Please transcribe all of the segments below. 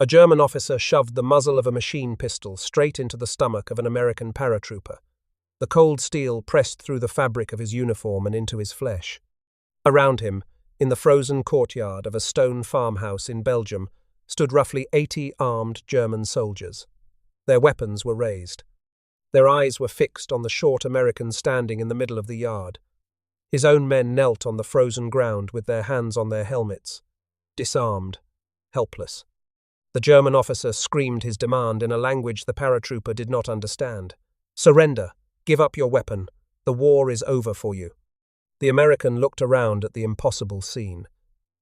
A German officer shoved the muzzle of a machine pistol straight into the stomach of an American paratrooper. The cold steel pressed through the fabric of his uniform and into his flesh. Around him, in the frozen courtyard of a stone farmhouse in Belgium, stood roughly 80 armed German soldiers. Their weapons were raised. Their eyes were fixed on the short American standing in the middle of the yard. His own men knelt on the frozen ground with their hands on their helmets, disarmed, helpless. The German officer screamed his demand in a language the paratrooper did not understand. "Surrender! Give up your weapon! The war is over for you!" The American looked around at the impossible scene.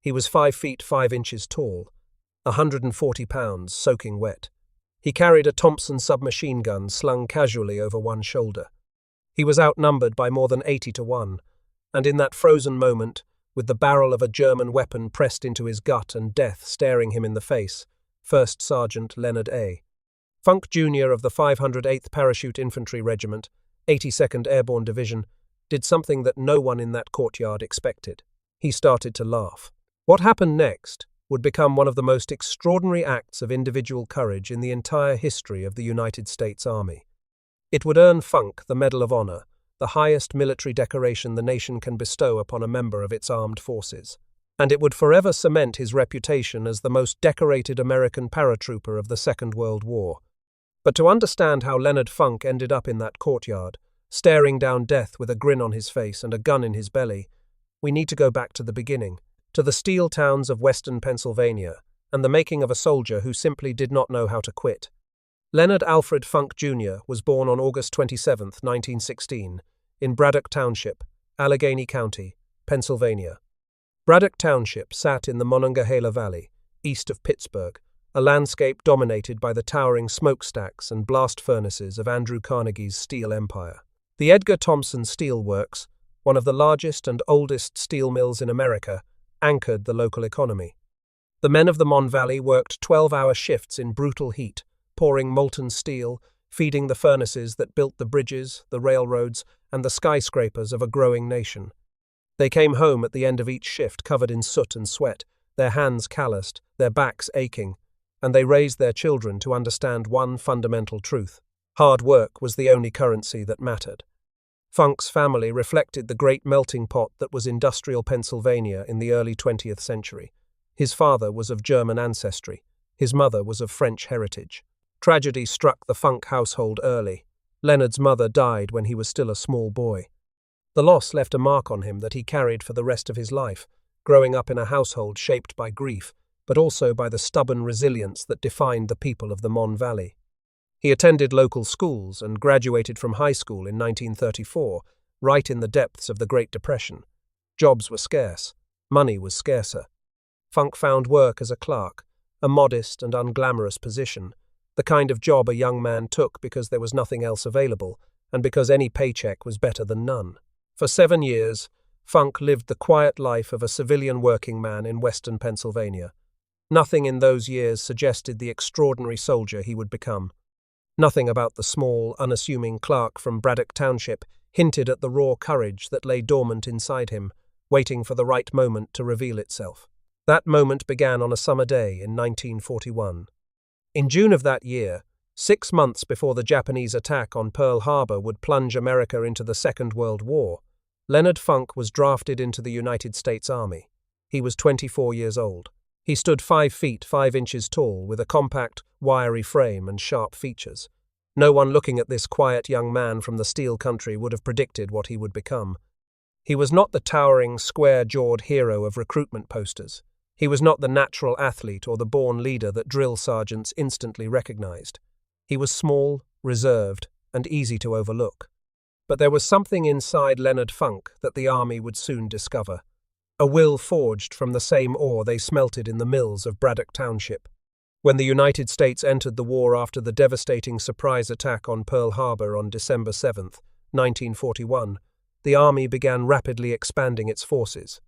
He was 5 feet 5 inches tall, 140 pounds, soaking wet. He carried a Thompson submachine gun slung casually over one shoulder. He was outnumbered by more than 80 to 1, and in that frozen moment, with the barrel of a German weapon pressed into his gut and death staring him in the face, First Sergeant Leonard A. Funk Jr. of the 508th Parachute Infantry Regiment, 82nd Airborne Division, did something that no one in that courtyard expected. He started to laugh. What happened next would become one of the most extraordinary acts of individual courage in the entire history of the United States Army. It would earn Funk the Medal of Honor, the highest military decoration the nation can bestow upon a member of its armed forces. And it would forever cement his reputation as the most decorated American paratrooper of the Second World War. But to understand how Leonard Funk ended up in that courtyard, staring down death with a grin on his face and a gun in his belly, we need to go back to the beginning, to the steel towns of western Pennsylvania, and the making of a soldier who simply did not know how to quit. Leonard Alfred Funk Jr. was born on August 27, 1916, in Braddock Township, Allegheny County, Pennsylvania. Braddock Township sat in the Monongahela Valley, east of Pittsburgh, a landscape dominated by the towering smokestacks and blast furnaces of Andrew Carnegie's steel empire. The Edgar Thomson Steel Works, one of the largest and oldest steel mills in America, anchored the local economy. The men of the Mon Valley worked 12-hour shifts in brutal heat, pouring molten steel, feeding the furnaces that built the bridges, the railroads, and the skyscrapers of a growing nation. They came home at the end of each shift covered in soot and sweat, their hands calloused, their backs aching, and they raised their children to understand one fundamental truth. Hard work was the only currency that mattered. Funk's family reflected the great melting pot that was industrial Pennsylvania in the early 20th century. His father was of German ancestry. His mother was of French heritage. Tragedy struck the Funk household early. Leonard's mother died when he was still a small boy. The loss left a mark on him that he carried for the rest of his life, growing up in a household shaped by grief, but also by the stubborn resilience that defined the people of the Mon Valley. He attended local schools and graduated from high school in 1934, right in the depths of the Great Depression. Jobs were scarce. Money was scarcer. Funk found work as a clerk, a modest and unglamorous position, the kind of job a young man took because there was nothing else available, and because any paycheck was better than none. For 7 years, Funk lived the quiet life of a civilian working man in western Pennsylvania. Nothing in those years suggested the extraordinary soldier he would become. Nothing about the small, unassuming clerk from Braddock Township hinted at the raw courage that lay dormant inside him, waiting for the right moment to reveal itself. That moment began on a summer day in 1941. In June of that year, 6 months before the Japanese attack on Pearl Harbor would plunge America into the Second World War, Leonard Funk was drafted into the United States Army. He was 24 years old. He stood 5 feet 5 inches tall with a compact, wiry frame and sharp features. No one looking at this quiet young man from the steel country would have predicted what he would become. He was not the towering, square-jawed hero of recruitment posters. He was not the natural athlete or the born leader that drill sergeants instantly recognized. He was small, reserved, and easy to overlook. But there was something inside Leonard Funk that the army would soon discover. A will forged from the same ore they smelted in the mills of Braddock Township. When the United States entered the war after the devastating surprise attack on Pearl Harbor on December 7, 1941, the army began rapidly expanding its forces.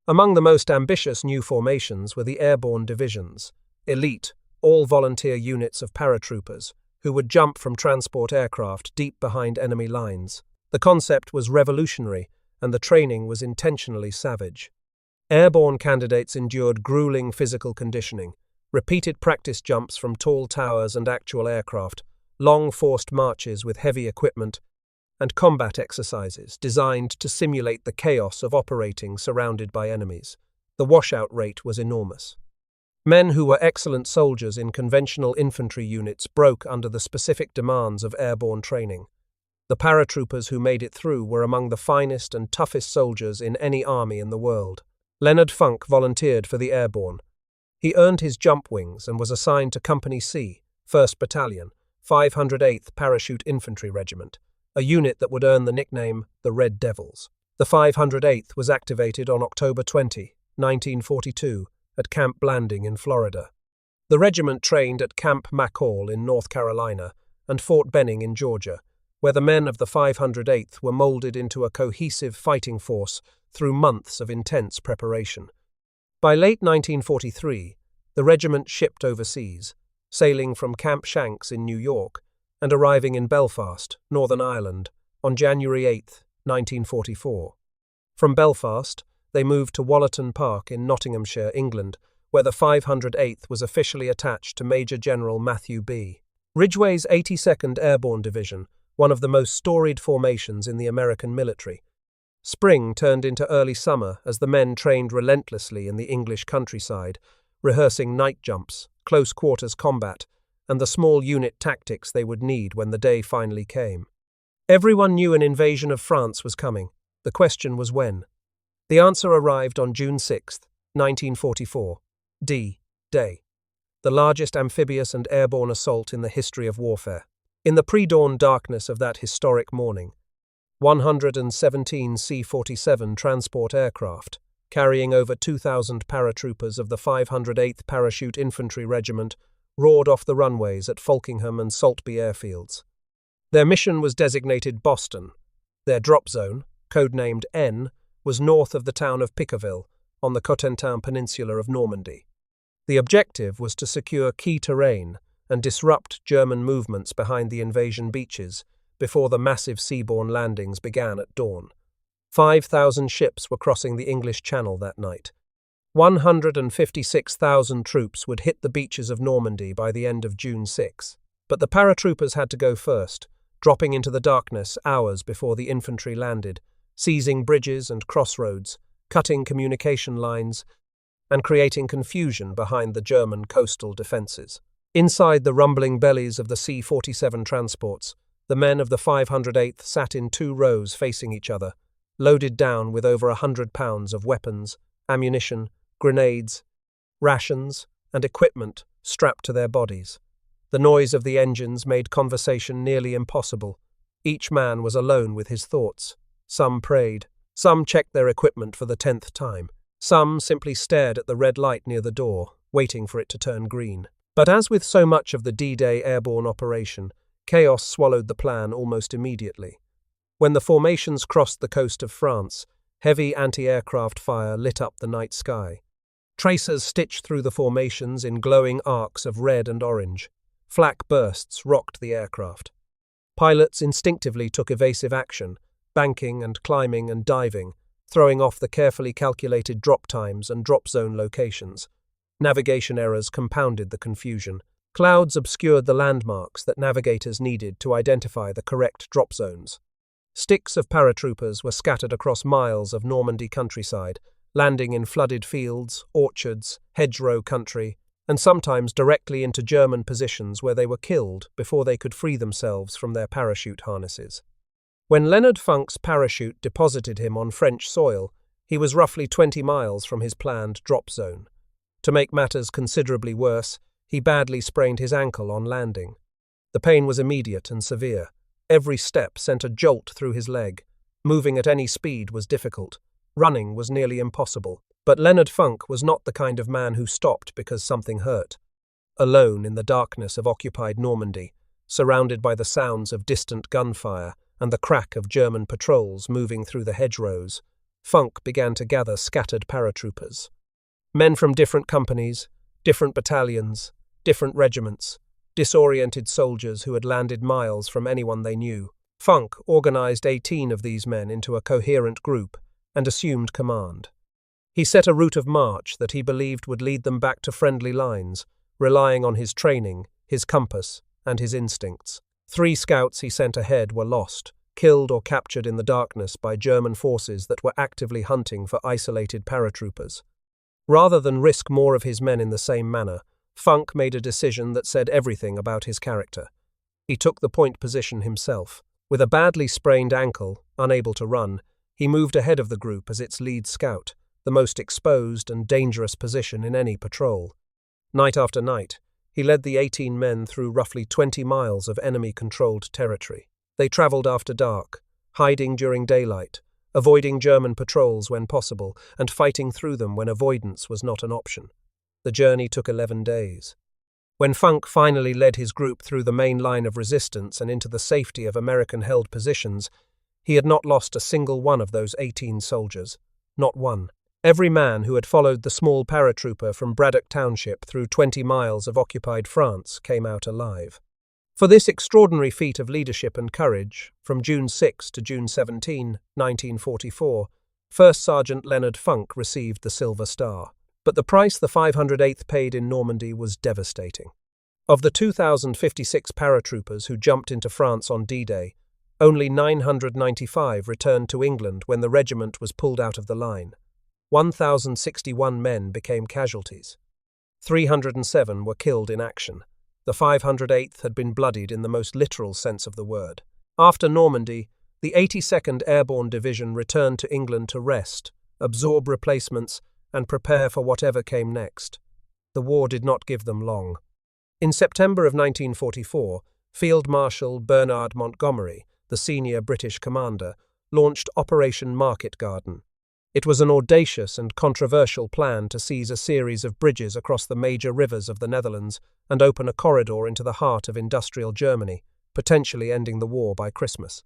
Among the most ambitious new formations were the Airborne Divisions, elite, all-volunteer units of paratroopers, who would jump from transport aircraft deep behind enemy lines. The concept was revolutionary, and the training was intentionally savage. Airborne candidates endured grueling physical conditioning, repeated practice jumps from tall towers and actual aircraft, long forced marches with heavy equipment, and combat exercises designed to simulate the chaos of operating surrounded by enemies. The washout rate was enormous. Men who were excellent soldiers in conventional infantry units broke under the specific demands of airborne training. The paratroopers who made it through were among the finest and toughest soldiers in any army in the world. Leonard Funk volunteered for the Airborne. He earned his jump wings and was assigned to Company C, 1st Battalion, 508th Parachute Infantry Regiment, a unit that would earn the nickname the Red Devils. The 508th was activated on October 20, 1942, at Camp Blanding in Florida. The regiment trained at Camp McCall in North Carolina and Fort Benning in Georgia, where the men of the 508th were molded into a cohesive fighting force through months of intense preparation. By late 1943, the regiment shipped overseas, sailing from Camp Shanks in New York and arriving in Belfast, Northern Ireland, on January 8, 1944. From Belfast, they moved to Wallerton Park in Nottinghamshire, England, where the 508th was officially attached to Major General Matthew B. Ridgway's 82nd Airborne Division, one of the most storied formations in the American military. Spring turned into early summer as the men trained relentlessly in the English countryside, rehearsing night jumps, close-quarters combat, and the small unit tactics they would need when the day finally came. Everyone knew an invasion of France was coming. The question was when. The answer arrived on June 6, 1944, D-Day, the largest amphibious and airborne assault in the history of warfare. In the pre-dawn darkness of that historic morning, 117 C-47 transport aircraft, carrying over 2,000 paratroopers of the 508th Parachute Infantry Regiment, roared off the runways at Falkingham and Saltby airfields. Their mission was designated Boston. Their drop zone, codenamed N, was north of the town of Pickerville, on the Cotentin Peninsula of Normandy. The objective was to secure key terrain and disrupt German movements behind the invasion beaches before the massive seaborne landings began at dawn. 5,000 ships were crossing the English Channel that night. 156,000 troops would hit the beaches of Normandy by the end of June 6. But the paratroopers had to go first, dropping into the darkness hours before the infantry landed, seizing bridges and crossroads, cutting communication lines, and creating confusion behind the German coastal defences. Inside the rumbling bellies of the C-47 transports, the men of the 508th sat in 2 rows facing each other, loaded down with over 100 pounds of weapons, ammunition, grenades, rations, and equipment strapped to their bodies. The noise of the engines made conversation nearly impossible. Each man was alone with his thoughts. Some prayed. Some checked their equipment for the 10th time. Some simply stared at the red light near the door, waiting for it to turn green. But as with so much of the D-Day airborne operation, chaos swallowed the plan almost immediately. When the formations crossed the coast of France, heavy anti-aircraft fire lit up the night sky. Tracers stitched through the formations in glowing arcs of red and orange. Flak bursts rocked the aircraft. Pilots instinctively took evasive action, banking and climbing and diving, throwing off the carefully calculated drop times and drop zone locations. Navigation errors compounded the confusion. Clouds obscured the landmarks that navigators needed to identify the correct drop zones. Sticks of paratroopers were scattered across miles of Normandy countryside, landing in flooded fields, orchards, hedgerow country, and sometimes directly into German positions where they were killed before they could free themselves from their parachute harnesses. When Leonard Funk's parachute deposited him on French soil, he was roughly 20 miles from his planned drop zone. To make matters considerably worse, he badly sprained his ankle on landing. The pain was immediate and severe. Every step sent a jolt through his leg. Moving at any speed was difficult. Running was nearly impossible. But Leonard Funk was not the kind of man who stopped because something hurt. Alone in the darkness of occupied Normandy, surrounded by the sounds of distant gunfire and the crack of German patrols moving through the hedgerows, Funk began to gather scattered paratroopers. Men from different companies, different battalions, different regiments, disoriented soldiers who had landed miles from anyone they knew. Funk organized 18 of these men into a coherent group and assumed command. He set a route of march that he believed would lead them back to friendly lines, relying on his training, his compass, and his instincts. 3 scouts he sent ahead were lost, killed or captured in the darkness by German forces that were actively hunting for isolated paratroopers. Rather than risk more of his men in the same manner, Funk made a decision that said everything about his character. He took the point position himself. With a badly sprained ankle, unable to run, he moved ahead of the group as its lead scout, the most exposed and dangerous position in any patrol. Night after night, he led the 18 men through roughly 20 miles of enemy-controlled territory. They travelled after dark, hiding during daylight, avoiding German patrols when possible, and fighting through them when avoidance was not an option. The journey took 11 days. When Funk finally led his group through the main line of resistance and into the safety of American-held positions, he had not lost a single one of those 18 soldiers. Not one. Every man who had followed the small paratrooper from Braddock Township through 20 miles of occupied France came out alive. For this extraordinary feat of leadership and courage, from June 6 to June 17, 1944, First Sergeant Leonard Funk received the Silver Star. But the price the 508th paid in Normandy was devastating. Of the 2,056 paratroopers who jumped into France on D-Day, only 995 returned to England when the regiment was pulled out of the line. 1,061 men became casualties. 307 were killed in action. The 508th had been bloodied in the most literal sense of the word. After Normandy, the 82nd Airborne Division returned to England to rest, absorb replacements, and prepare for whatever came next. The war did not give them long. In September of 1944, Field Marshal Bernard Montgomery, the senior British commander, launched Operation Market Garden. It was an audacious and controversial plan to seize a series of bridges across the major rivers of the Netherlands and open a corridor into the heart of industrial Germany, potentially ending the war by Christmas.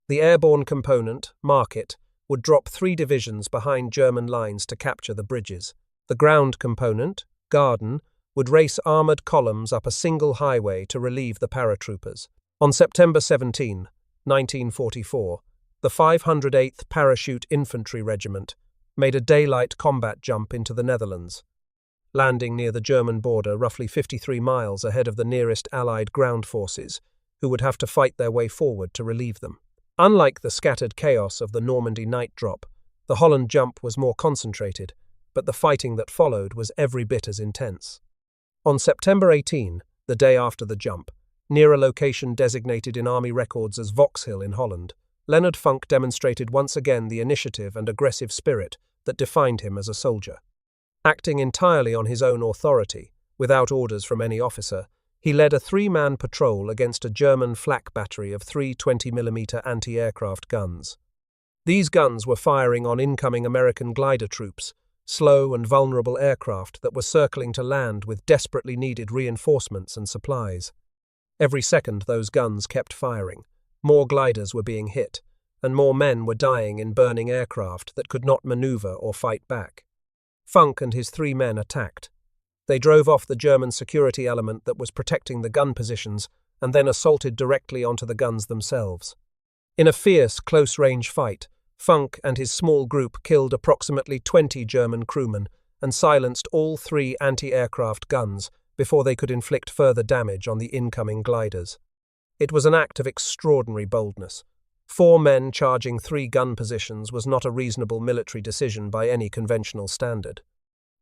The airborne component, Market, would drop 3 divisions behind German lines to capture the bridges. The ground component, Garden, would race armoured columns up a single highway to relieve the paratroopers. On September 17, 1944, the 508th Parachute Infantry Regiment made a daylight combat jump into the Netherlands, landing near the German border roughly 53 miles ahead of the nearest Allied ground forces, who would have to fight their way forward to relieve them. Unlike the scattered chaos of the Normandy night drop, the Holland jump was more concentrated, but the fighting that followed was every bit as intense. On September 18, the day after the jump, near a location designated in army records as Vauxhall in Holland, Leonard Funk demonstrated once again the initiative and aggressive spirit that defined him as a soldier. Acting entirely on his own authority, without orders from any officer, he led a 3-man patrol against a German flak battery of 3 20mm anti-aircraft guns. These guns were firing on incoming American glider troops, slow and vulnerable aircraft that were circling to land with desperately needed reinforcements and supplies. Every second those guns kept firing. More gliders were being hit, and more men were dying in burning aircraft that could not maneuver or fight back. Funk and his 3 men attacked. They drove off the German security element that was protecting the gun positions and then assaulted directly onto the guns themselves. In a fierce, close-range fight, Funk and his small group killed approximately 20 German crewmen and silenced all 3 anti-aircraft guns before they could inflict further damage on the incoming gliders. It was an act of extraordinary boldness. 4 men charging 3 gun positions was not a reasonable military decision by any conventional standard.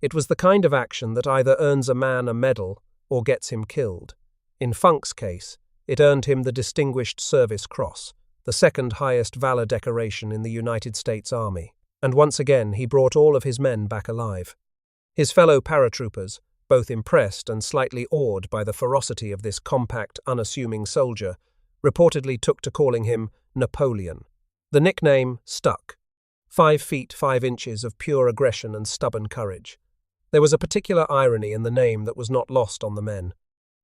It was the kind of action that either earns a man a medal or gets him killed. In Funk's case, it earned him the Distinguished Service Cross, the 2nd highest valor decoration in the United States Army, and once again he brought all of his men back alive. His fellow paratroopers, both impressed and slightly awed by the ferocity of this compact, unassuming soldier, reportedly took to calling him Napoleon. The nickname stuck. 5 feet 5 inches of pure aggression and stubborn courage. There was a particular irony in the name that was not lost on the men.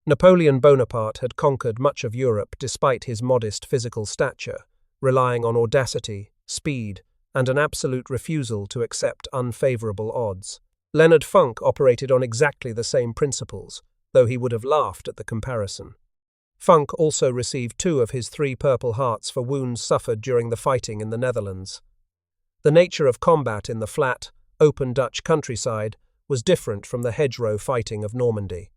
Napoleon Bonaparte had conquered much of Europe despite his modest physical stature, relying on audacity, speed, and an absolute refusal to accept unfavorable odds. Leonard Funk operated on exactly the same principles, though he would have laughed at the comparison. Funk also received 2 of his 3 Purple Hearts for wounds suffered during the fighting in the Netherlands. The nature of combat in the flat, open Dutch countryside was different from the hedgerow fighting of Normandy.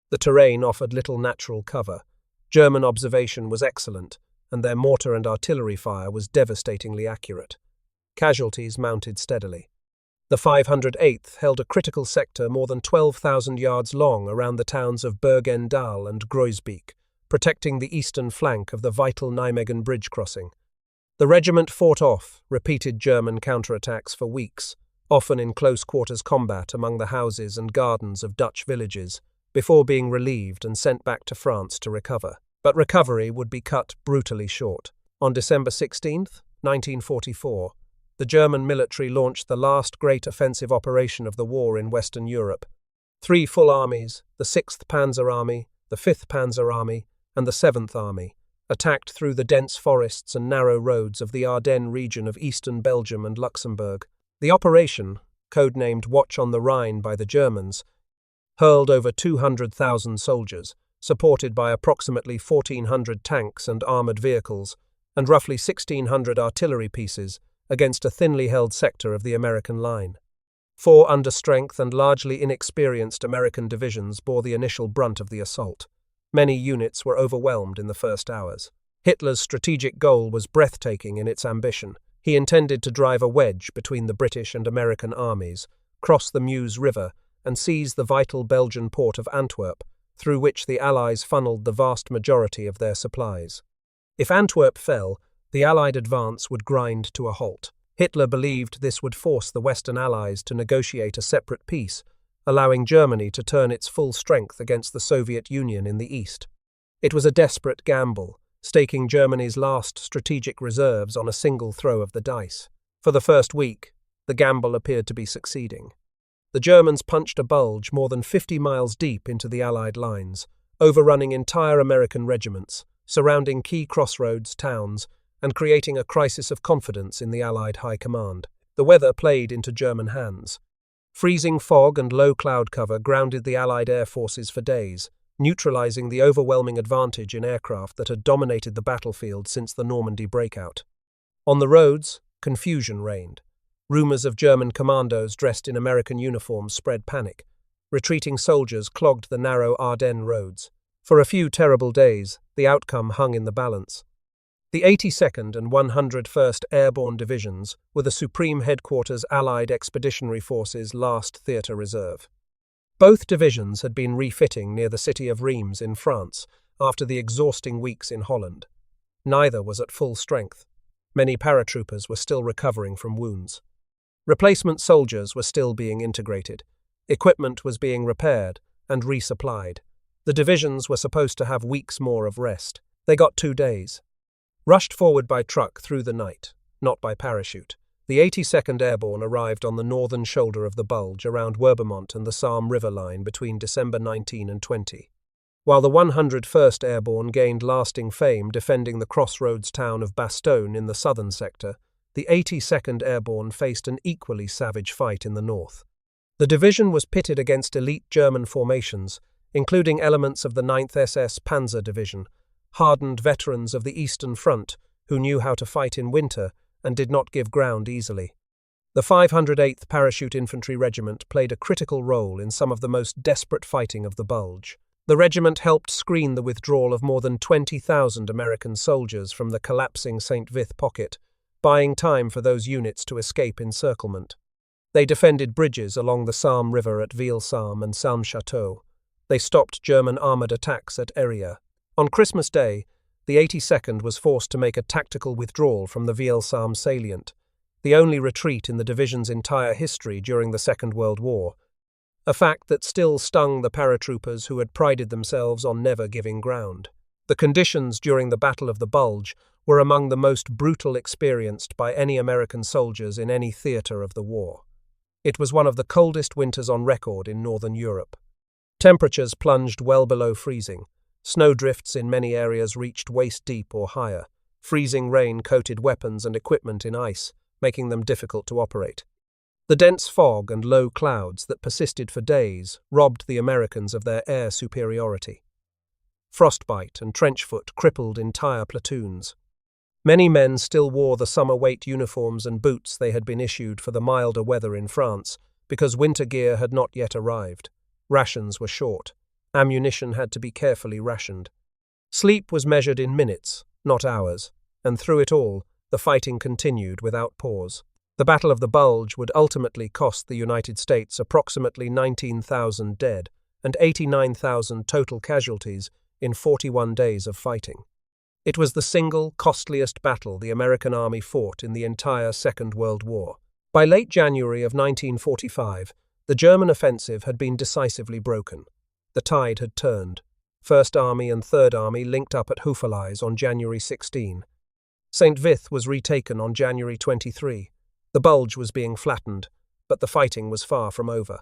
The terrain offered little natural cover. German observation was excellent, and their mortar and artillery fire was devastatingly accurate. Casualties mounted steadily. The 508th held a critical sector more than 12,000 yards long around the towns of Bergen-Dahl and Groesbeek, protecting the eastern flank of the vital Nijmegen bridge crossing. The regiment fought off repeated German counterattacks for weeks, often in close-quarters combat among the houses and gardens of Dutch villages, before being relieved and sent back to France to recover. But recovery would be cut brutally short. On December 16, 1944, the German military launched the last great offensive operation of the war in Western Europe. 3 full armies, the 6th Panzer Army, the 5th Panzer Army, and the 7th Army, attacked through the dense forests and narrow roads of the Ardennes region of eastern Belgium and Luxembourg. The operation, codenamed Watch on the Rhine by the Germans, hurled over 200,000 soldiers, supported by approximately 1,400 tanks and armoured vehicles, and roughly 1,600 artillery pieces, against a thinly held sector of the American line. 4 understrength and largely inexperienced American divisions bore the initial brunt of the assault. Many units were overwhelmed in the first hours. Hitler's strategic goal was breathtaking in its ambition. He intended to drive a wedge between the British and American armies, cross the Meuse River, and seize the vital Belgian port of Antwerp, through which the Allies funneled the vast majority of their supplies. If Antwerp fell, the Allied advance would grind to a halt. Hitler believed this would force the Western Allies to negotiate a separate peace, allowing Germany to turn its full strength against the Soviet Union in the East. It was a desperate gamble, staking Germany's last strategic reserves on a single throw of the dice. For the first week, the gamble appeared to be succeeding. The Germans punched a bulge more than 50 miles deep into the Allied lines, overrunning entire American regiments, surrounding key crossroads towns, and creating a crisis of confidence in the Allied high command. The weather played into German hands. Freezing fog and low cloud cover grounded the Allied air forces for days, neutralizing the overwhelming advantage in aircraft that had dominated the battlefield since the Normandy breakout. On the roads, confusion reigned. Rumors of German commandos dressed in American uniforms spread panic. Retreating soldiers clogged the narrow Ardennes roads. For a few terrible days, the outcome hung in the balance. The 82nd and 101st Airborne Divisions were the Supreme Headquarters Allied Expeditionary Forces' last theatre reserve. Both divisions had been refitting near the city of Reims in France after the exhausting weeks in Holland. Neither was at full strength. Many paratroopers were still recovering from wounds. Replacement soldiers were still being integrated. Equipment was being repaired and resupplied. The divisions were supposed to have weeks more of rest. They got 2 days. Rushed forward by truck through the night, not by parachute, the 82nd Airborne arrived on the northern shoulder of the Bulge around Werbermont and the Sarm River line between December 19 and 20. While the 101st Airborne gained lasting fame defending the crossroads town of Bastogne in the southern sector, the 82nd Airborne faced an equally savage fight in the north. The division was pitted against elite German formations, including elements of the 9th SS Panzer Division, hardened veterans of the Eastern Front who knew how to fight in winter and did not give ground easily. The 508th Parachute Infantry Regiment played a critical role in some of the most desperate fighting of the Bulge. The regiment helped screen the withdrawal of more than 20,000 American soldiers from the collapsing St. Vith pocket, buying time for those units to escape encirclement. They defended bridges along the Sarm River at Ville-Sarm and Salm-Château. They stopped German armoured attacks at Eria. On Christmas Day, the 82nd was forced to make a tactical withdrawal from the Ville-Sarm salient, the only retreat in the division's entire history during the Second World War, a fact that still stung the paratroopers who had prided themselves on never giving ground. The conditions during the Battle of the Bulge were among the most brutal experienced by any American soldiers in any theatre of the war. It was one of the coldest winters on record in Northern Europe. Temperatures plunged well below freezing. Snowdrifts in many areas reached waist-deep or higher. Freezing rain coated weapons and equipment in ice, making them difficult to operate. The dense fog and low clouds that persisted for days robbed the Americans of their air superiority. Frostbite and trenchfoot crippled entire platoons. Many men still wore the summer weight uniforms and boots they had been issued for the milder weather in France because winter gear had not yet arrived. Rations were short. Ammunition had to be carefully rationed. Sleep was measured in minutes, not hours, and through it all, the fighting continued without pause. The Battle of the Bulge would ultimately cost the United States approximately 19,000 dead and 89,000 total casualties in 41 days of fighting. It was the single costliest battle the American Army fought in the entire Second World War. By late January of 1945, the German offensive had been decisively broken. The tide had turned. First Army and Third Army linked up at Houffalize on January 16. St. Vith was retaken on January 23. The Bulge was being flattened, but the fighting was far from over.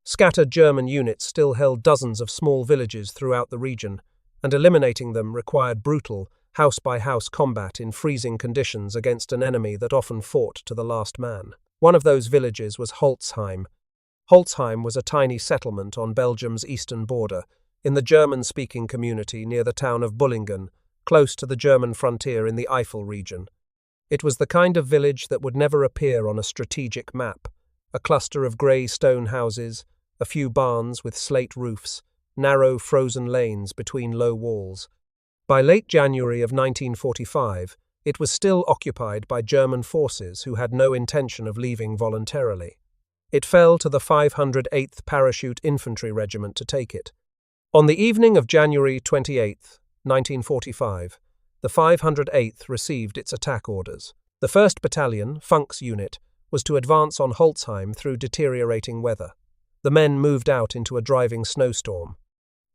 Scattered German units still held dozens of small villages throughout the region, and eliminating them required brutal, house-by-house combat in freezing conditions against an enemy that often fought to the last man. One of those villages was Holzheim. Holzheim was a tiny settlement on Belgium's eastern border, in the German-speaking community near the town of Bullingen, close to the German frontier in the Eifel region. It was the kind of village that would never appear on a strategic map, a cluster of grey stone houses, a few barns with slate roofs, narrow frozen lanes between low walls. By late January of 1945, it was still occupied by German forces who had no intention of leaving voluntarily. It fell to the 508th Parachute Infantry Regiment to take it. On the evening of January 28, 1945, the 508th received its attack orders. The 1st Battalion, Funk's unit, was to advance on Holzheim through deteriorating weather. The men moved out into a driving snowstorm.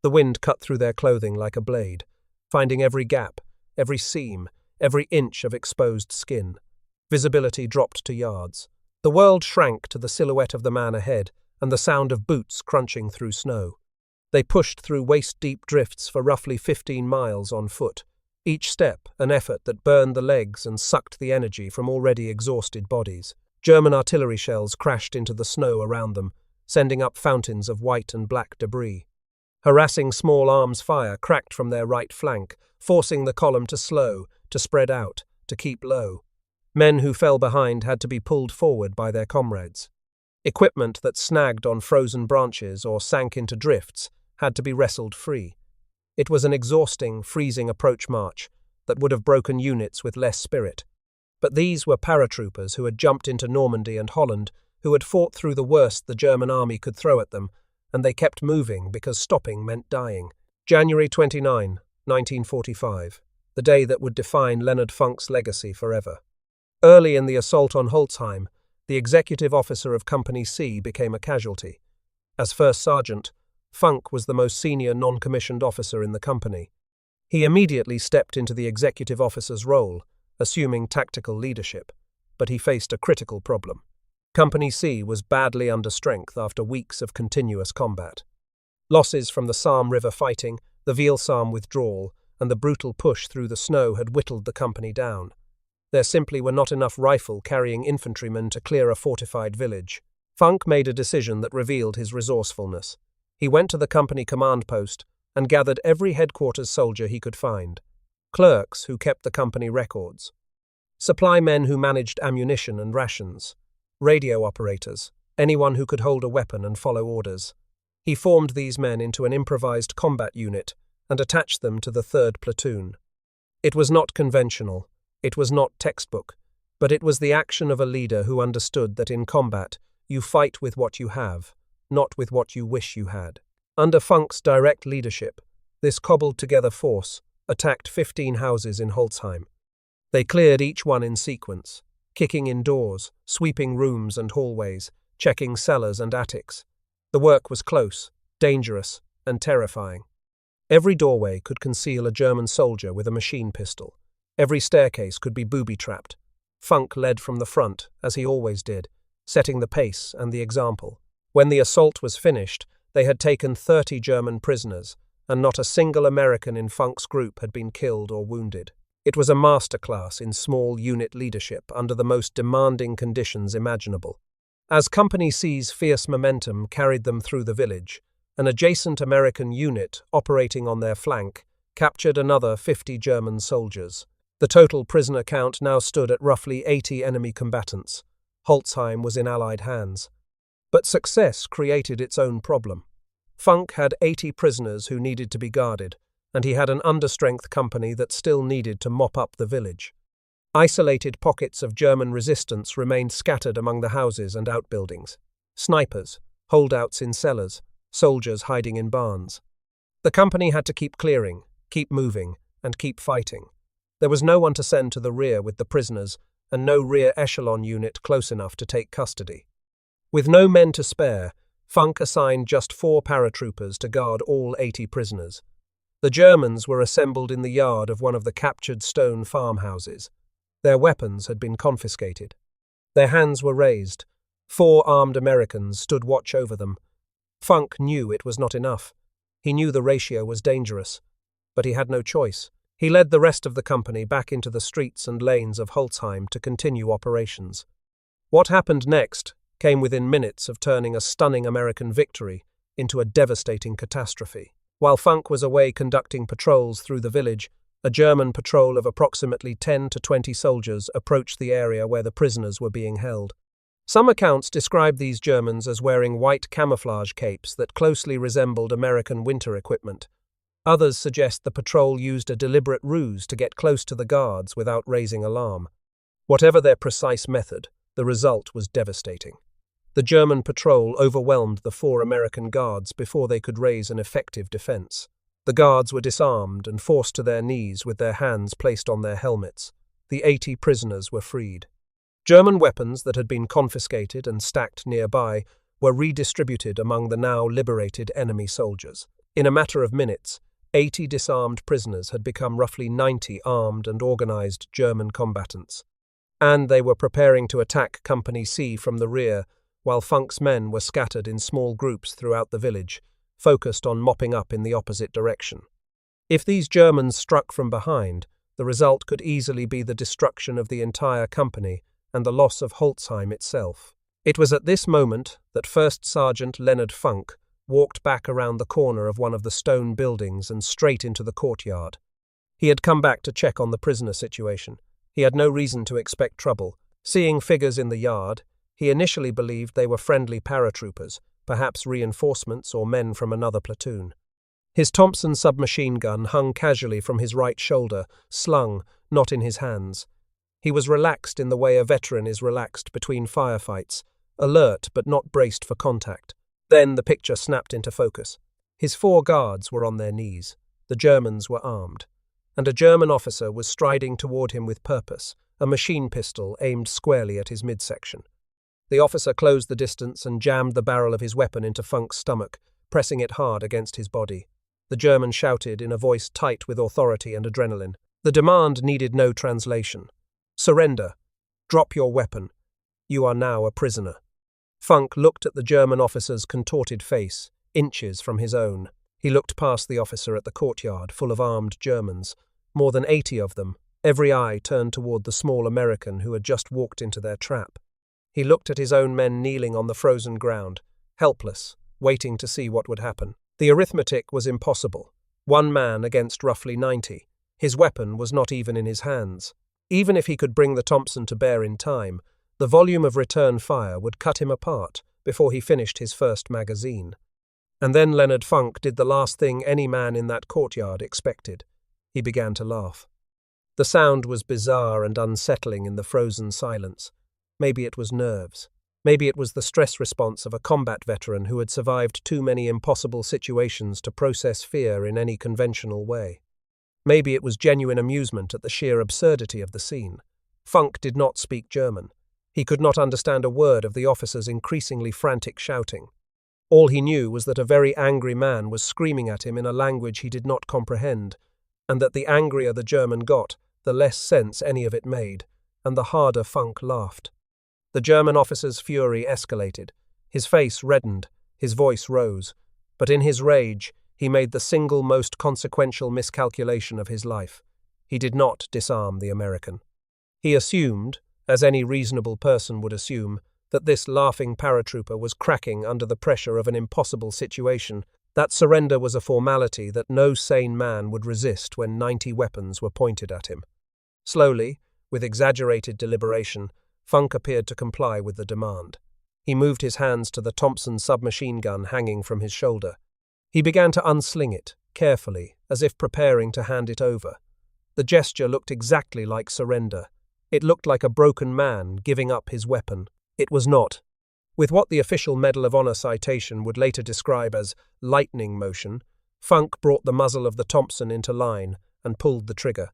The wind cut through their clothing like a blade, finding every gap, every seam, every inch of exposed skin. Visibility dropped to yards. The world shrank to the silhouette of the man ahead and the sound of boots crunching through snow. They pushed through waist-deep drifts for roughly 15 miles on foot, each step an effort that burned the legs and sucked the energy from already exhausted bodies. German artillery shells crashed into the snow around them, sending up fountains of white and black debris. Harassing small arms fire cracked from their right flank, forcing the column to slow, to spread out, to keep low. Men who fell behind had to be pulled forward by their comrades. Equipment that snagged on frozen branches or sank into drifts had to be wrestled free. It was an exhausting, freezing approach march that would have broken units with less spirit. But these were paratroopers who had jumped into Normandy and Holland, who had fought through the worst the German army could throw at them, and they kept moving because stopping meant dying. January 29, 1945, the day that would define Leonard Funk's legacy forever. Early in the assault on Holzheim, the executive officer of Company C became a casualty. As first sergeant, Funk was the most senior non-commissioned officer in the company. He immediately stepped into the executive officer's role, assuming tactical leadership, but he faced a critical problem. Company C was badly under strength after weeks of continuous combat. Losses from the Somme River fighting, the Viel-Somme withdrawal, and the brutal push through the snow had whittled the company down. There simply were not enough rifle-carrying infantrymen to clear a fortified village. Funk made a decision that revealed his resourcefulness. He went to the company command post and gathered every headquarters soldier he could find. Clerks who kept the company records. Supply men who managed ammunition and rations. Radio operators, anyone who could hold a weapon and follow orders. He formed these men into an improvised combat unit and attached them to the 3rd Platoon. It was not conventional, it was not textbook, but it was the action of a leader who understood that in combat you fight with what you have, not with what you wish you had. Under Funk's direct leadership, this cobbled-together force attacked 15 houses in Holzheim. They cleared each one in sequence, kicking in doors, sweeping rooms and hallways, checking cellars and attics. The work was close, dangerous, and terrifying. Every doorway could conceal a German soldier with a machine pistol. Every staircase could be booby-trapped. Funk led from the front, as he always did, setting the pace and the example. When the assault was finished, they had taken 30 German prisoners, and not a single American in Funk's group had been killed or wounded. It was a masterclass in small unit leadership under the most demanding conditions imaginable. As Company C's fierce momentum carried them through the village, an adjacent American unit operating on their flank captured another 50 German soldiers. The total prisoner count now stood at roughly 80 enemy combatants. Holzheim was in Allied hands. But success created its own problem. Funk had 80 prisoners who needed to be guarded, and he had an understrength company that still needed to mop up the village. Isolated pockets of German resistance remained scattered among the houses and outbuildings. Snipers, holdouts in cellars, soldiers hiding in barns. The company had to keep clearing, keep moving, and keep fighting. There was no one to send to the rear with the prisoners, and no rear echelon unit close enough to take custody. With no men to spare, Funk assigned just 4 paratroopers to guard all 80 prisoners. The Germans were assembled in the yard of one of the captured stone farmhouses. Their weapons had been confiscated. Their hands were raised. 4 armed Americans stood watch over them. Funk knew it was not enough. He knew the ratio was dangerous. But he had no choice. He led the rest of the company back into the streets and lanes of Holzheim to continue operations. What happened next came within minutes of turning a stunning American victory into a devastating catastrophe. While Funk was away conducting patrols through the village, a German patrol of approximately 10 to 20 soldiers approached the area where the prisoners were being held. Some accounts describe these Germans as wearing white camouflage capes that closely resembled American winter equipment. Others suggest the patrol used a deliberate ruse to get close to the guards without raising alarm. Whatever their precise method, the result was devastating. The German patrol overwhelmed the 4 American guards before they could raise an effective defense. The guards were disarmed and forced to their knees with their hands placed on their helmets. The 80 prisoners were freed. German weapons that had been confiscated and stacked nearby were redistributed among the now liberated enemy soldiers. In a matter of minutes, 80 disarmed prisoners had become roughly 90 armed and organized German combatants. And they were preparing to attack Company C from the rear, while Funk's men were scattered in small groups throughout the village, focused on mopping up in the opposite direction. If these Germans struck from behind, the result could easily be the destruction of the entire company and the loss of Holzheim itself. It was at this moment that First Sergeant Leonard Funk walked back around the corner of one of the stone buildings and straight into the courtyard. He had come back to check on the prisoner situation. He had no reason to expect trouble. Seeing figures in the yard, he initially believed they were friendly paratroopers, perhaps reinforcements or men from another platoon. His Thompson submachine gun hung casually from his right shoulder, slung, not in his hands. He was relaxed in the way a veteran is relaxed between firefights, alert but not braced for contact. Then the picture snapped into focus. His 4 guards were on their knees. The Germans were armed. And a German officer was striding toward him with purpose, a machine pistol aimed squarely at his midsection. The officer closed the distance and jammed the barrel of his weapon into Funk's stomach, pressing it hard against his body. The German shouted in a voice tight with authority and adrenaline. The demand needed no translation. "Surrender. Drop your weapon. You are now a prisoner." Funk looked at the German officer's contorted face, inches from his own. He looked past the officer at the courtyard, full of armed Germans, more than 80 of them, every eye turned toward the small American who had just walked into their trap. He looked at his own men kneeling on the frozen ground, helpless, waiting to see what would happen. The arithmetic was impossible. 1 man against roughly 90. His weapon was not even in his hands. Even if he could bring the Thompson to bear in time, the volume of return fire would cut him apart before he finished his first magazine. And then Leonard Funk did the last thing any man in that courtyard expected. He began to laugh. The sound was bizarre and unsettling in the frozen silence. Maybe it was nerves. Maybe it was the stress response of a combat veteran who had survived too many impossible situations to process fear in any conventional way. Maybe it was genuine amusement at the sheer absurdity of the scene. Funk did not speak German. He could not understand a word of the officer's increasingly frantic shouting. All he knew was that a very angry man was screaming at him in a language he did not comprehend, and that the angrier the German got, the less sense any of it made, and the harder Funk laughed. The German officer's fury escalated. His face reddened, his voice rose, but in his rage, he made the single most consequential miscalculation of his life. He did not disarm the American. He assumed, as any reasonable person would assume, that this laughing paratrooper was cracking under the pressure of an impossible situation, that surrender was a formality that no sane man would resist when 90 weapons were pointed at him. Slowly, with exaggerated deliberation, Funk appeared to comply with the demand. He moved his hands to the Thompson submachine gun hanging from his shoulder. He began to unsling it, carefully, as if preparing to hand it over. The gesture looked exactly like surrender. It looked like a broken man giving up his weapon. It was not. With what the official Medal of Honor citation would later describe as lightning motion, Funk brought the muzzle of the Thompson into line and pulled the trigger.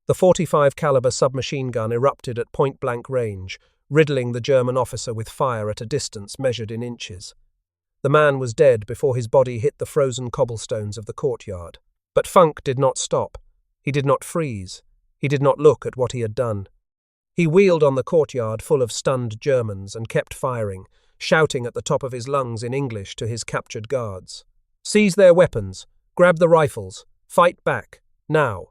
The .45 caliber submachine gun erupted at point-blank range, riddling the German officer with fire at a distance measured in inches. The man was dead before his body hit the frozen cobblestones of the courtyard. But Funk did not stop. He did not freeze. He did not look at what he had done. He wheeled on the courtyard full of stunned Germans and kept firing, shouting at the top of his lungs in English to his captured guards. "Seize their weapons! Grab the rifles! Fight back! Now!"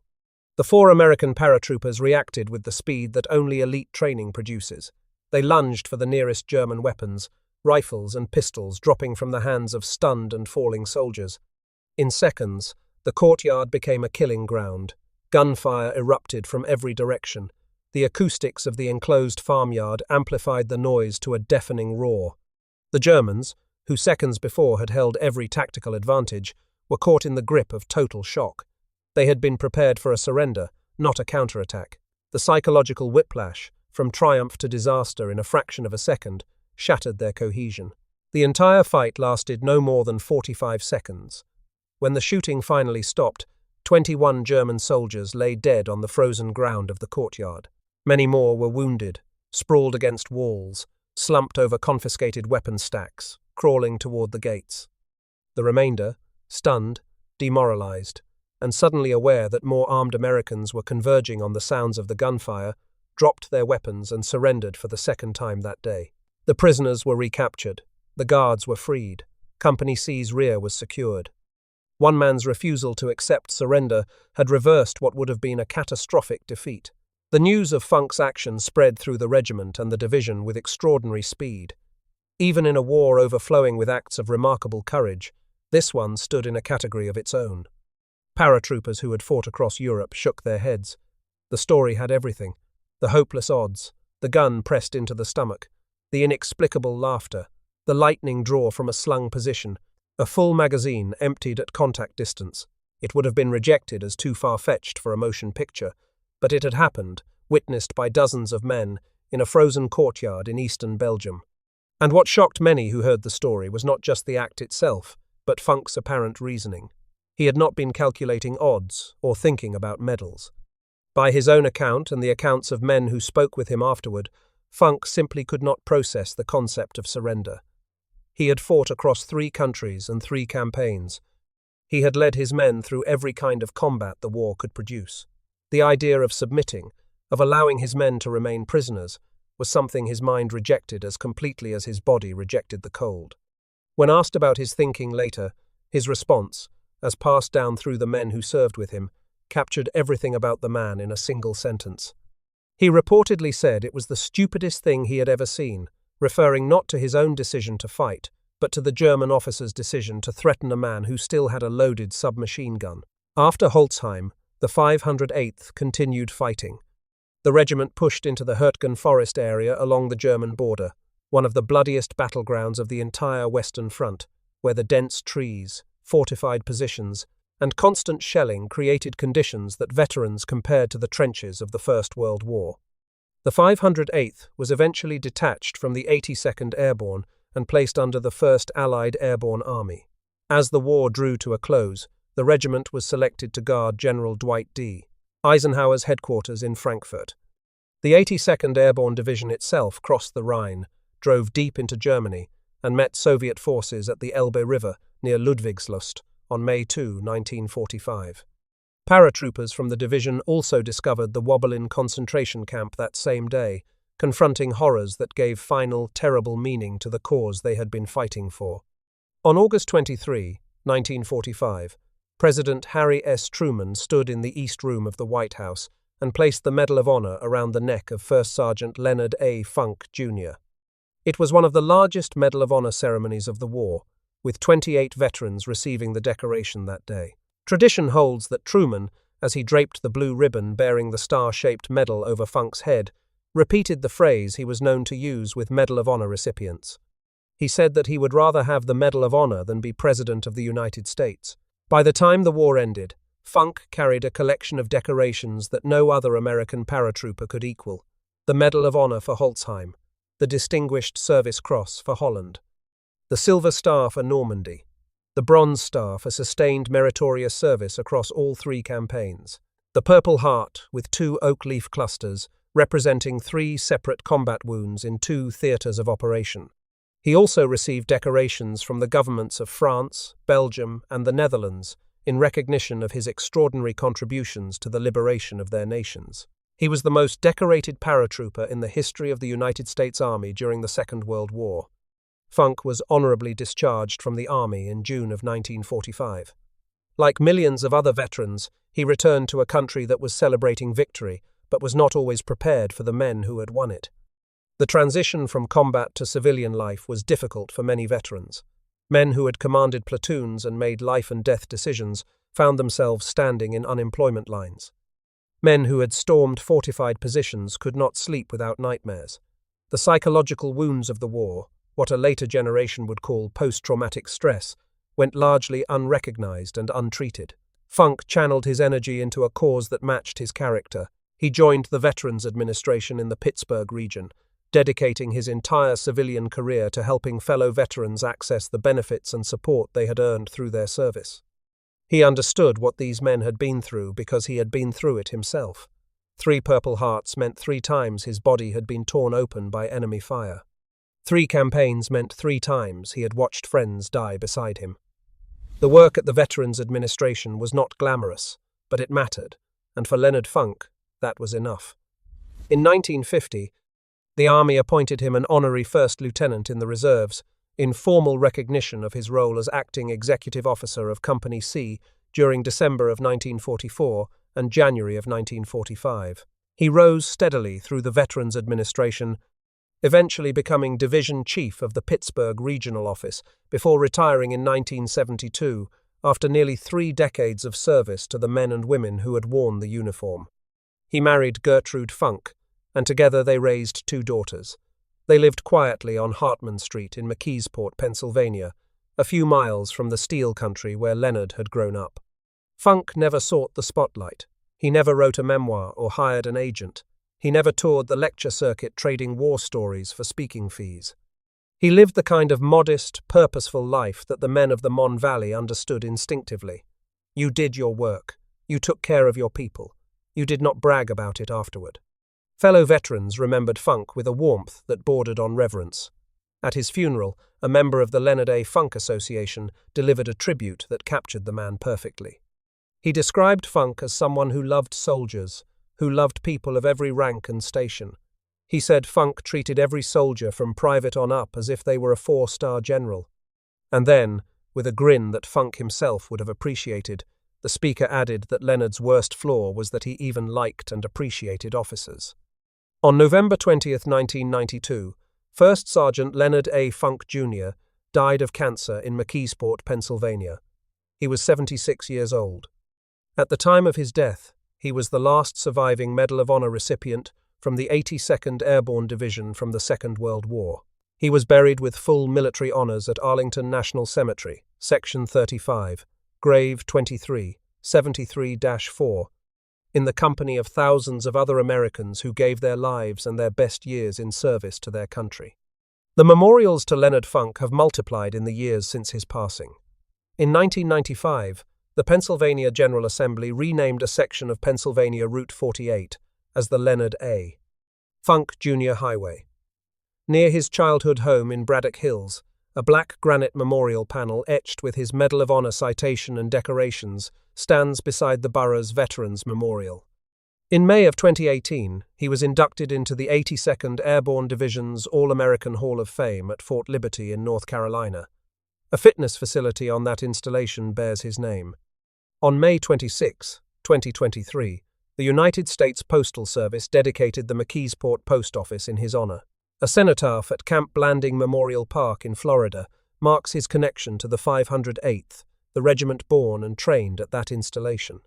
The 4 American paratroopers reacted with the speed that only elite training produces. They lunged for the nearest German weapons, rifles and pistols dropping from the hands of stunned and falling soldiers. In seconds, the courtyard became a killing ground. Gunfire erupted from every direction. The acoustics of the enclosed farmyard amplified the noise to a deafening roar. The Germans, who seconds before had held every tactical advantage, were caught in the grip of total shock. They had been prepared for a surrender, not a counterattack. The psychological whiplash, from triumph to disaster in a fraction of a second, shattered their cohesion. The entire fight lasted no more than 45 seconds. When the shooting finally stopped, 21 German soldiers lay dead on the frozen ground of the courtyard. Many more were wounded, sprawled against walls, slumped over confiscated weapon stacks, crawling toward the gates. The remainder, stunned, demoralized, and suddenly aware that more armed Americans were converging on the sounds of the gunfire, dropped their weapons and surrendered for the second time that day. The prisoners were recaptured. The guards were freed. Company C's rear was secured. One man's refusal to accept surrender had reversed what would have been a catastrophic defeat. The news of Funk's action spread through the regiment and the division with extraordinary speed. Even in a war overflowing with acts of remarkable courage, this one stood in a category of its own. Paratroopers who had fought across Europe shook their heads. The story had everything: the hopeless odds, the gun pressed into the stomach, the inexplicable laughter, the lightning draw from a slung position, a full magazine emptied at contact distance. It would have been rejected as too far-fetched for a motion picture, but it had happened, witnessed by dozens of men, in a frozen courtyard in eastern Belgium. And what shocked many who heard the story was not just the act itself, but Funk's apparent reasoning. He had not been calculating odds or thinking about medals. By his own account and the accounts of men who spoke with him afterward, Funk simply could not process the concept of surrender. He had fought across 3 countries and 3 campaigns. He had led his men through every kind of combat the war could produce. The idea of submitting, of allowing his men to remain prisoners, was something his mind rejected as completely as his body rejected the cold. When asked about his thinking later, his response, as passed down through the men who served with him, captured everything about the man in a single sentence. He reportedly said it was the stupidest thing he had ever seen, referring not to his own decision to fight, but to the German officer's decision to threaten a man who still had a loaded submachine gun. After Holzheim, the 508th continued fighting. The regiment pushed into the Hurtgen forest area along the German border, one of the bloodiest battlegrounds of the entire Western Front, where the dense trees, fortified positions, and constant shelling created conditions that veterans compared to the trenches of the First World War. The 508th was eventually detached from the 82nd Airborne and placed under the 1st Allied Airborne Army. As the war drew to a close, the regiment was selected to guard General Dwight D. Eisenhower's headquarters in Frankfurt. The 82nd Airborne Division itself crossed the Rhine, drove deep into Germany, and met Soviet forces at the Elbe River near Ludwigslust on May 2, 1945. Paratroopers from the division also discovered the Wobbelin concentration camp that same day, confronting horrors that gave final, terrible meaning to the cause they had been fighting for. On August 23, 1945, President Harry S. Truman stood in the East Room of the White House and placed the Medal of Honor around the neck of First Sergeant Leonard A. Funk, Jr. It was one of the largest Medal of Honor ceremonies of the war, with 28 veterans receiving the decoration that day. Tradition holds that Truman, as he draped the blue ribbon bearing the star-shaped medal over Funk's head, repeated the phrase he was known to use with Medal of Honor recipients. He said that he would rather have the Medal of Honor than be President of the United States. By the time the war ended, Funk carried a collection of decorations that no other American paratrooper could equal: the Medal of Honor for Holzheim, the Distinguished Service Cross for Holland, the Silver Star for Normandy, the Bronze Star for sustained meritorious service across all 3 campaigns, the Purple Heart with 2 oak leaf clusters representing 3 separate combat wounds in 2 theatres of operation. He also received decorations from the governments of France, Belgium, and the Netherlands in recognition of his extraordinary contributions to the liberation of their nations. He was the most decorated paratrooper in the history of the United States Army during the Second World War. Funk was honorably discharged from the Army in June of 1945. Like millions of other veterans, he returned to a country that was celebrating victory, but was not always prepared for the men who had won it. The transition from combat to civilian life was difficult for many veterans. Men who had commanded platoons and made life-and-death decisions found themselves standing in unemployment lines. Men who had stormed fortified positions could not sleep without nightmares. The psychological wounds of the war, what a later generation would call post-traumatic stress, went largely unrecognized and untreated. Funk channeled his energy into a cause that matched his character. He joined the Veterans Administration in the Pittsburgh region, dedicating his entire civilian career to helping fellow veterans access the benefits and support they had earned through their service. He understood what these men had been through because he had been through it himself. 3 Purple Hearts meant 3 times his body had been torn open by enemy fire. 3 campaigns meant 3 times he had watched friends die beside him. The work at the Veterans Administration was not glamorous, but it mattered, and for Leonard Funk, that was enough. In 1950, the Army appointed him an honorary first lieutenant in the reserves, in formal recognition of his role as acting executive officer of Company C during December of 1944 and January of 1945. He rose steadily through the Veterans Administration, eventually becoming division chief of the Pittsburgh Regional Office before retiring in 1972 after nearly 3 decades of service to the men and women who had worn the uniform. He married Gertrude Funk, and together they raised 2 daughters. They lived quietly on Hartman Street in McKeesport, Pennsylvania, a few miles from the steel country where Leonard had grown up. Funk never sought the spotlight. He never wrote a memoir or hired an agent. He never toured the lecture circuit trading war stories for speaking fees. He lived the kind of modest, purposeful life that the men of the Mon Valley understood instinctively. You did your work. You took care of your people. You did not brag about it afterward. Fellow veterans remembered Funk with a warmth that bordered on reverence. At his funeral, a member of the Leonard A. Funk Association delivered a tribute that captured the man perfectly. He described Funk as someone who loved soldiers, who loved people of every rank and station. He said Funk treated every soldier from private on up as if they were a 4-star general. And then, with a grin that Funk himself would have appreciated, the speaker added that Leonard's worst flaw was that he even liked and appreciated officers. On November 20, 1992, First Sergeant Leonard A. Funk Jr. died of cancer in McKeesport, Pennsylvania. He was 76 years old. At the time of his death, he was the last surviving Medal of Honor recipient from the 82nd Airborne Division from the Second World War. He was buried with full military honors at Arlington National Cemetery, Section 35, Grave 23, 73-4, in the company of thousands of other Americans who gave their lives and their best years in service to their country. The memorials to Leonard Funk have multiplied in the years since his passing. In 1995, the Pennsylvania General Assembly renamed a section of Pennsylvania Route 48 as the Leonard A. Funk Jr. Highway. Near his childhood home in Braddock Hills, a black granite memorial panel etched with his Medal of Honor citation and decorations stands beside the borough's Veterans Memorial. In May of 2018, he was inducted into the 82nd Airborne Division's All-American Hall of Fame at Fort Liberty in North Carolina. A fitness facility on that installation bears his name. On May 26, 2023, the United States Postal Service dedicated the McKeesport Post Office in his honor. A cenotaph at Camp Blanding Memorial Park in Florida marks his connection to the 508th, the regiment born and trained at that installation.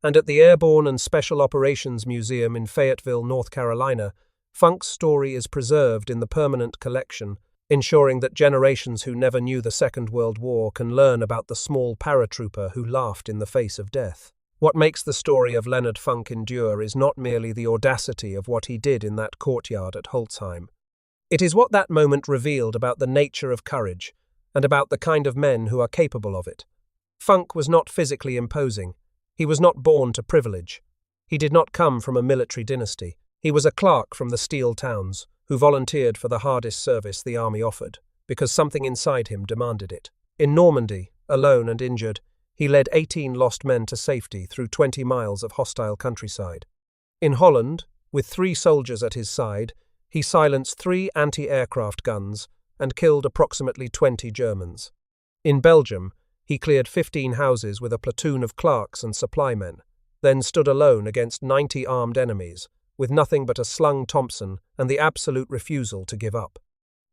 And at the Airborne and Special Operations Museum in Fayetteville, North Carolina, Funk's story is preserved in the permanent collection ensuring that generations who never knew the Second World War can learn about the small paratrooper who laughed in the face of death. What makes the story of Leonard Funk endure is not merely the audacity of what he did in that courtyard at Holzheim. It is what that moment revealed about the nature of courage and about the kind of men who are capable of it. Funk was not physically imposing. He was not born to privilege. He did not come from a military dynasty. He was a clerk from the steel towns who volunteered for the hardest service the army offered, because something inside him demanded it. In Normandy, alone and injured, he led 18 lost men to safety through 20 miles of hostile countryside. In Holland, with 3 soldiers at his side, he silenced 3 anti-aircraft guns and killed approximately 20 Germans. In Belgium, he cleared 15 houses with a platoon of clerks and supply men, then stood alone against 90 armed enemies, with nothing but a slung Thompson and the absolute refusal to give up.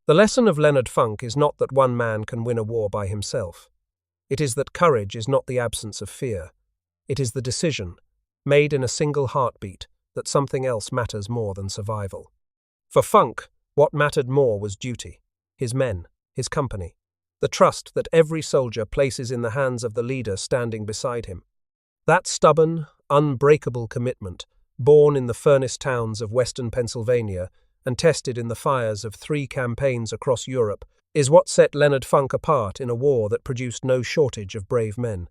The lesson of Leonard Funk is not that one man can win a war by himself. It is that courage is not the absence of fear. It is the decision, made in a single heartbeat, that something else matters more than survival. For Funk, what mattered more was duty, his men, his company, the trust that every soldier places in the hands of the leader standing beside him. That stubborn, unbreakable commitment, born in the furnace towns of western Pennsylvania and tested in the fires of 3 campaigns across Europe, is what set Leonard Funk apart in a war that produced no shortage of brave men.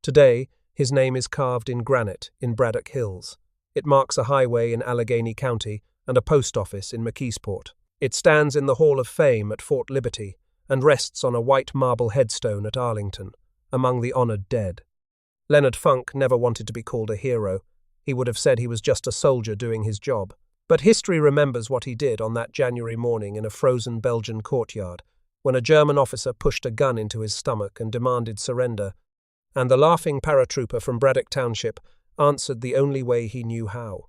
Today, his name is carved in granite in Braddock Hills. It marks a highway in Allegheny County and a post office in McKeesport. It stands in the Hall of Fame at Fort Liberty and rests on a white marble headstone at Arlington, among the honored dead. Leonard Funk never wanted to be called a hero. He would have said he was just a soldier doing his job. But history remembers what he did on that January morning in a frozen Belgian courtyard, when a German officer pushed a gun into his stomach and demanded surrender, and the laughing paratrooper from Braddock Township answered the only way he knew how.